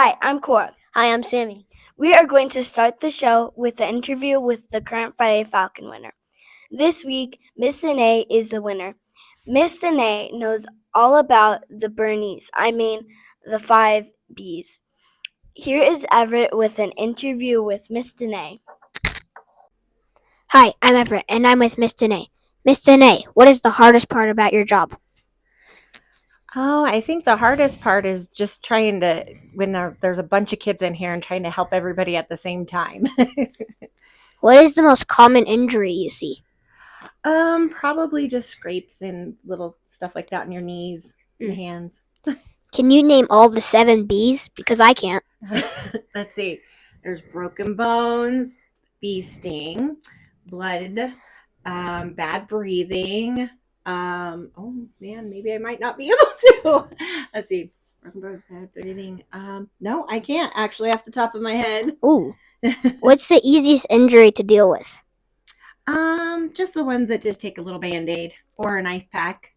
Hi, I'm Cora. Hi, I'm Sammy. We are going to start the show with an interview with the current Friday Falcon winner. This week, Miss Danae is the winner. Miss Danae knows all about the Bernies, the 5 Bs. Here is Everett with an interview with Miss Danae. Hi, I'm Everett, and I'm with Miss Danae. Miss Danae, what is the hardest part about your job? Oh, I think the hardest part is just trying to, when there's a bunch of kids in here and trying to help everybody at the same time. What is the most common injury you see? Probably just scrapes and little stuff like that in your knees and hands. Can you name all the 7 Bs? Because I can't. Let's see. There's broken bones, bee sting, blood, bad breathing. Oh man, maybe I might not be able to. Let's see. Broken bones, bad breathing. No, I can't actually off the top of my head. Ooh. What's the easiest injury to deal with? Just the ones that just take a little Band-Aid or an ice pack.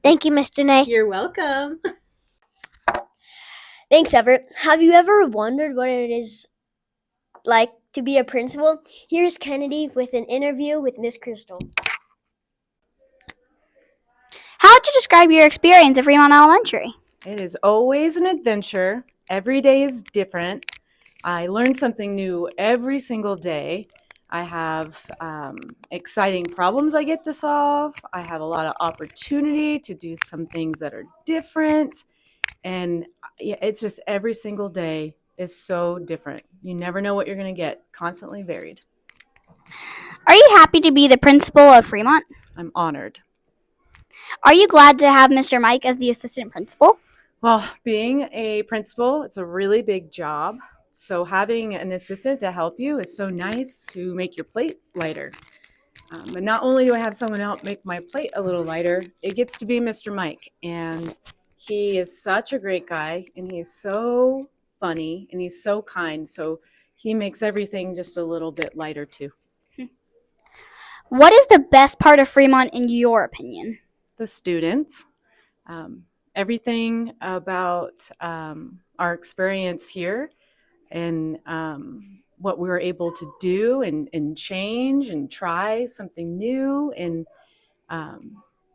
Thank you, Miss Danae. You're welcome. Thanks, Everett. Have you ever wondered what it is like to be a principal? Here's Kennedy with an interview with Miss Crystal. How would you describe your experience at Fremont Elementary? It is always an adventure. Every day is different. I learn something new every single day. I have exciting problems I get to solve. I have a lot of opportunity to do some things that are different. And it's just every single day is so different. You never know what you're going to get. Constantly varied. Are you happy to be the principal of Fremont? I'm honored. Are you glad to have Mr. Mike as the assistant principal? Well, being a principal, it's a really big job. So having an assistant to help you is so nice to make your plate lighter. But not only do I have someone help make my plate a little lighter, it gets to be Mr. Mike. And he is such a great guy, and he's so funny, and he's so kind. So he makes everything just a little bit lighter too. What is the best part of Fremont in your opinion? The students. Everything about our experience here and what we were able to do and change and try something new and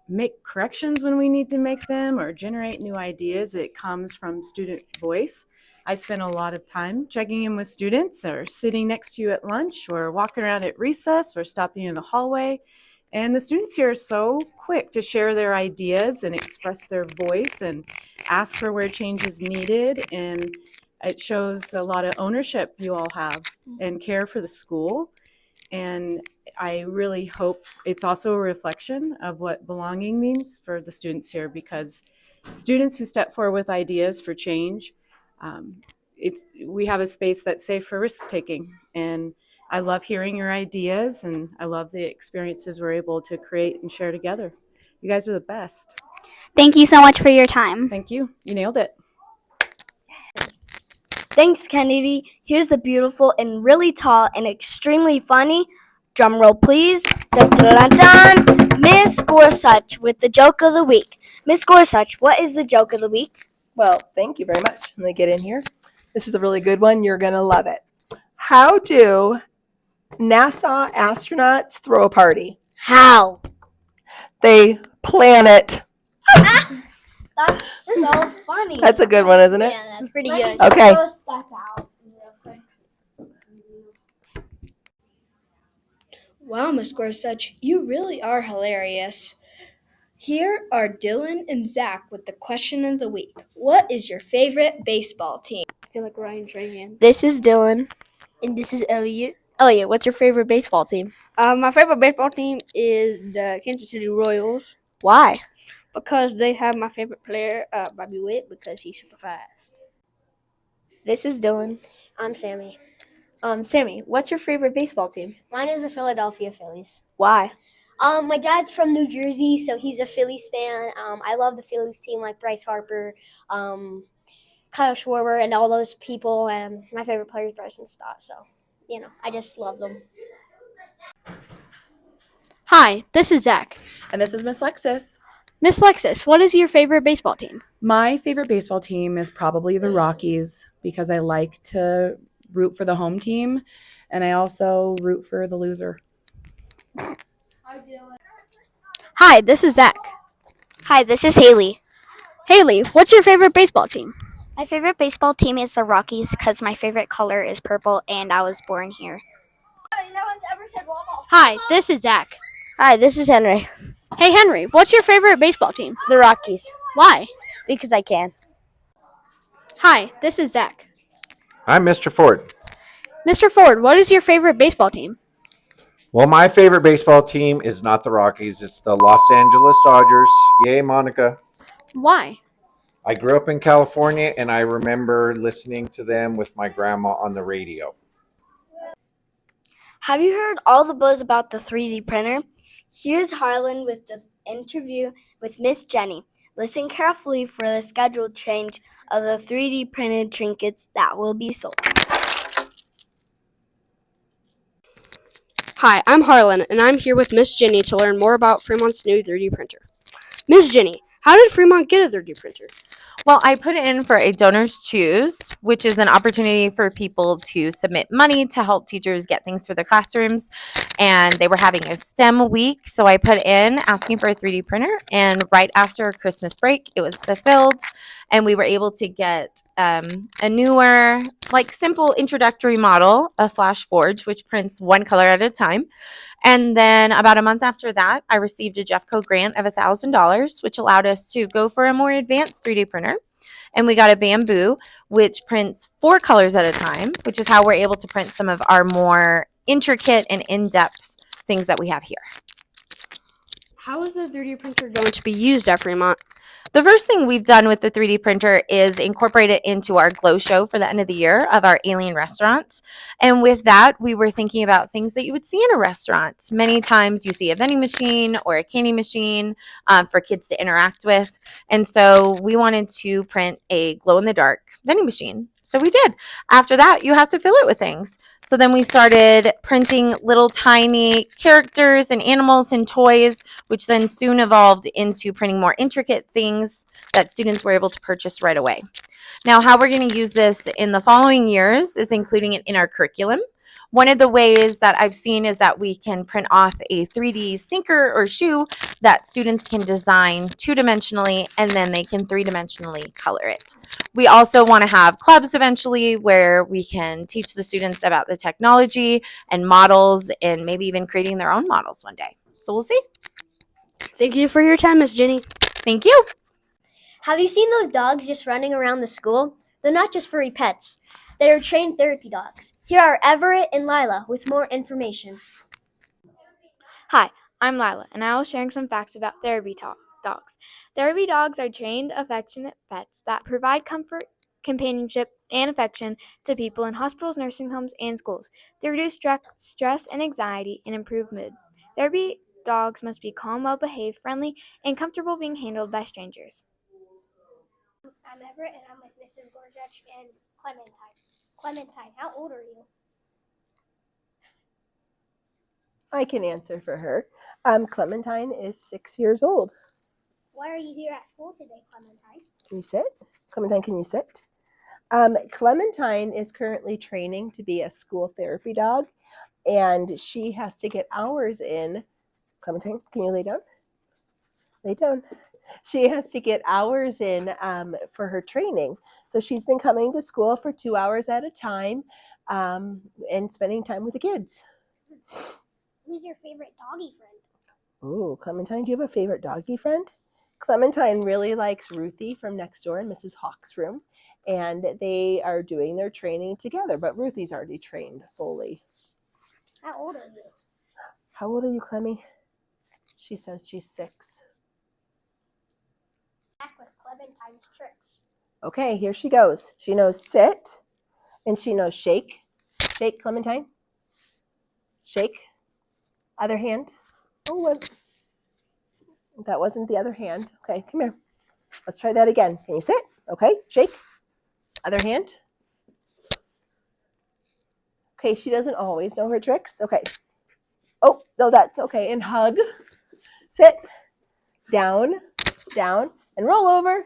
make corrections when we need to make them or generate new ideas. It comes from student voice. I spend a lot of time checking in with students or sitting next to you at lunch or walking around at recess or stopping in the hallway. And the students here are so quick to share their ideas and express their voice and ask for where change is needed. And it shows a lot of ownership you all have and care for the school. And I really hope it's also a reflection of what belonging means for the students here, because students who step forward with ideas for change, we have a space that's safe for risk-taking. And I love hearing your ideas, and I love the experiences we're able to create and share together. You guys are the best. Thank you so much for your time. Thank you. You nailed it. Thanks, Kennedy. Here's the beautiful and really tall and extremely funny, drum roll please, dun, dun, dun, dun, Miss Gorsuch with the joke of the week. Miss Gorsuch, what is the joke of the week? Well, thank you very much. Let me get in here. This is a really good one. You're going to love it. How do NASA astronauts throw a party? How? They plan it. That's so funny. That's a good one, isn't it? Yeah, that's pretty good. Okay. Wow, Miss Gorsuch, you really are hilarious. Here are Dylan and Zach with the question of the week. What is your favorite baseball team? I feel like Ryan Trahan. This is Dylan. And this is Elliot. Elliot, what's your favorite baseball team? My favorite baseball team is the Kansas City Royals Why? because they have my favorite player, Bobby Witt, because he's super fast. This is Dylan. I'm Sammy. Sammy, what's your favorite baseball team? Mine is the Philadelphia Phillies. Why? My dad's from New Jersey, so he's a Phillies fan. I love the Phillies team, like Bryce Harper, Kyle Schwarber, and all those people. And my favorite player is Bryson Stott. So, I just love them. Hi, this is Zach. And this is Miss Lexis. Miss Lexus, what is your favorite baseball team? My favorite baseball team is probably the Rockies because I like to root for the home team, and I also root for the loser. Hi, this is Zach. Hi, this is Haley. Haley, what's your favorite baseball team? My favorite baseball team is the Rockies because my favorite color is purple and I was born here. Hi, this is Zach. Hi, this is Henry. Hey, Henry, what's your favorite baseball team? The Rockies. Why? Because I can. Hi, this is Zach. I'm Mr. Ford. Mr. Ford, what is your favorite baseball team? Well, my favorite baseball team is not the Rockies. It's the Los Angeles Dodgers. Yay, Monica. Why? I grew up in California, and I remember listening to them with my grandma on the radio. Have you heard all the buzz about the 3D printer? Here's Harlan with the interview with Miss Jenny. Listen carefully for the scheduled change of the 3D printed trinkets that will be sold. Hi, I'm Harlan, and I'm here with Miss Jenny to learn more about Fremont's new 3D printer. Miss Jenny, how did Fremont get a 3D printer? Well, I put in for a Donors Choose, which is an opportunity for people to submit money to help teachers get things for their classrooms. And they were having a STEM week, so I put in asking for a 3D printer. And right after Christmas break, it was fulfilled. And we were able to get a newer, simple introductory model of Flash Forge, which prints one color at a time. And then about a month after that, I received a Jeffco grant of $1,000, which allowed us to go for a more advanced 3D printer. And we got a Bamboo, which prints 4 colors at a time, which is how we're able to print some of our more intricate and in-depth things that we have here. How is the 3D printer going to be used at Fremont? The first thing we've done with the 3D printer is incorporate it into our glow show for the end of the year of our alien restaurants. And with that, we were thinking about things that you would see in a restaurant. Many times you see a vending machine or a candy machine for kids to interact with. And so we wanted to print a glow-in-the-dark vending machine. So we did. After that, you have to fill it with things. So then we started printing little tiny characters and animals and toys, which then soon evolved into printing more intricate things that students were able to purchase right away. Now, how we're going to use this in the following years is including it in our curriculum. One of the ways that I've seen is that we can print off a 3D sneaker or shoe that students can design 2-dimensionally, and then they can 3-dimensionally color it. We also want to have clubs eventually where we can teach the students about the technology and models and maybe even creating their own models one day. So we'll see. Thank you for your time, Miss Jenny. Thank you. Have you seen those dogs just running around the school? They're not just furry pets. They are trained therapy dogs. Here are Everett and Lila with more information. Hi, I'm Lila, and I will share some facts about therapy dogs. Therapy dogs are trained, affectionate pets that provide comfort, companionship, and affection to people in hospitals, nursing homes, and schools. They reduce stress and anxiety and improve mood. Therapy dogs must be calm, well-behaved, friendly, and comfortable being handled by strangers. I'm Everett, and I'm with Mrs. Gorsuch and Clementine. Clementine, how old are you? I can answer for her. Clementine is 6 years old. Why are you here at school today, Clementine? Can you sit? Clementine, can you sit? Clementine is currently training to be a school therapy dog, and she has to get hours in. Clementine, can you lay down? Lay down. She has to get hours in for her training. So she's been coming to school for 2 hours at a time and spending time with the kids. Who's your favorite doggy friend? Oh, Clementine, do you have a favorite doggy friend? Clementine really likes Ruthie from next door in Mrs. Hawk's room, and they are doing their training together, but Ruthie's already trained fully. How old are you? How old are you, Clemmy? She says she's 6. Back with Clementine's tricks. Okay, here she goes. She knows sit, and she knows shake. Shake, Clementine. Shake. Other hand. Oh, that wasn't the other hand. Okay, come here. Let's try that again. Can you sit? Okay, shake. Other hand. Okay, she doesn't always know her tricks. Okay. Oh, no, that's okay. And hug. Sit. Down. down and roll over.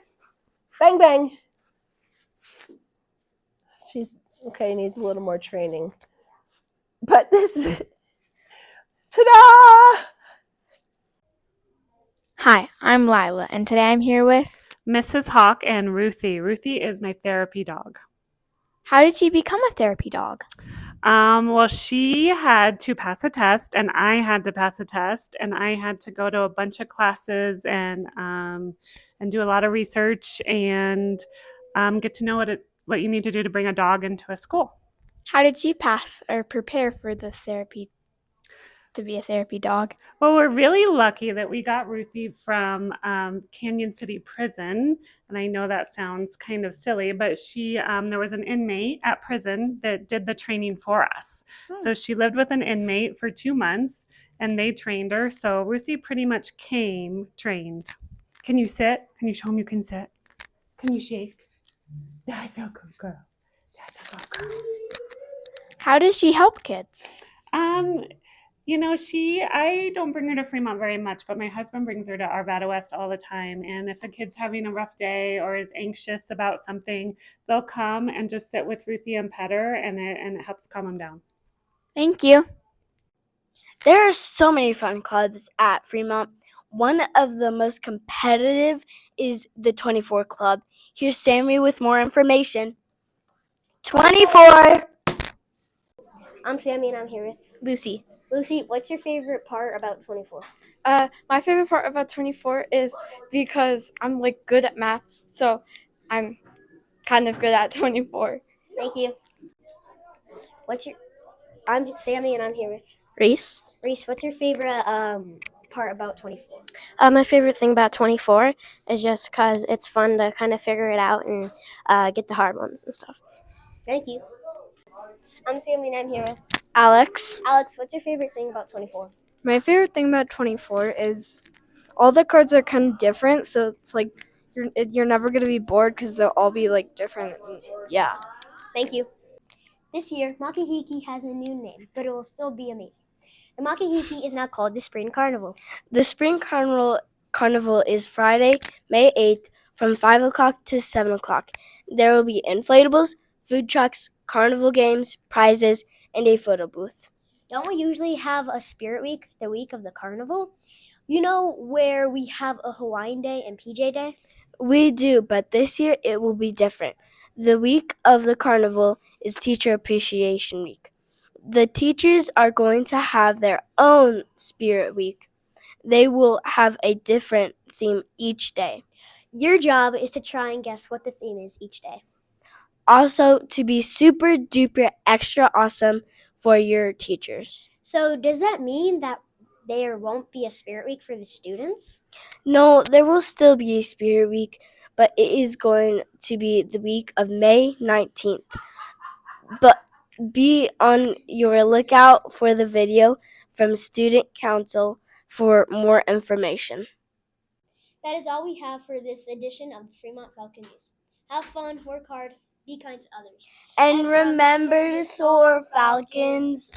Bang, bang. She's okay, needs a little more training. But this, ta-da! Hi, I'm Lila, and today I'm here with. Mrs. Hawk and Ruthie. Ruthie is my therapy dog. How did she become a therapy dog? Well, she had to pass a test, and I had to pass a test, and I had to go to a bunch of classes and do a lot of research and get to know what you need to do to bring a dog into a school. How did she pass or prepare for the therapy to be a therapy dog? Well, we're really lucky that we got Ruthie from Canyon City Prison, and I know that sounds kind of silly, but she there was an inmate at prison that did the training for us. So she lived with an inmate for 2 months, and they trained her. So Ruthie pretty much came trained. Can you sit? Can you show them you can sit? Can you shake? That's a good girl. That's a good girl. How does she help kids? I don't bring her to Fremont very much, but my husband brings her to Arvada West all the time. And if a kid's having a rough day or is anxious about something, they'll come and just sit with Ruthie and pet her, and it helps calm them down. Thank you. There are so many fun clubs at Fremont. One of the most competitive is the 24 Club. Here's Sammy with more information. 24! I'm Sammy, and I'm here with Lucy. Lucy. What's your favorite part about 24? My favorite part about 24 is because I'm good at math, so I'm kind of good at 24. Thank you. I'm Sammy, and I'm here with Reese. Reese. What's your favorite part about 24? My favorite thing about 24 is just because it's fun to kind of figure it out and get the hard ones and stuff. Thank you. I'm Sammy, and I'm here with Alex. Alex, what's your favorite thing about 24? My favorite thing about 24 is all the cards are kind of different, so it's you're never going to be bored because they'll all be different. Yeah. Thank you. This year, Makahiki has a new name, but it will still be amazing. The Makahiki is now called the Spring Carnival. The Spring Carnival is Friday, May 8th from 5 o'clock to 7 o'clock. There will be inflatables, food trucks, carnival games, prizes, and a photo booth. Don't we usually have a Spirit Week, the week of the carnival? You know, where we have a Hawaiian Day and PJ Day? We do, but this year it will be different. The week of the carnival is Teacher Appreciation Week. The teachers are going to have their own Spirit Week. They will have a different theme each day. Your job is to try and guess what the theme is each day. Also, to be super duper extra awesome for your teachers. So does that mean that there won't be a Spirit Week for the students? No, there will still be a Spirit Week, but it is going to be the week of May 19th. But be on your lookout for the video from Student Council for more information. That is all we have for this edition of the Fremont Falcon News. Have fun, work hard, be kind to others. And remember to soar, Falcons!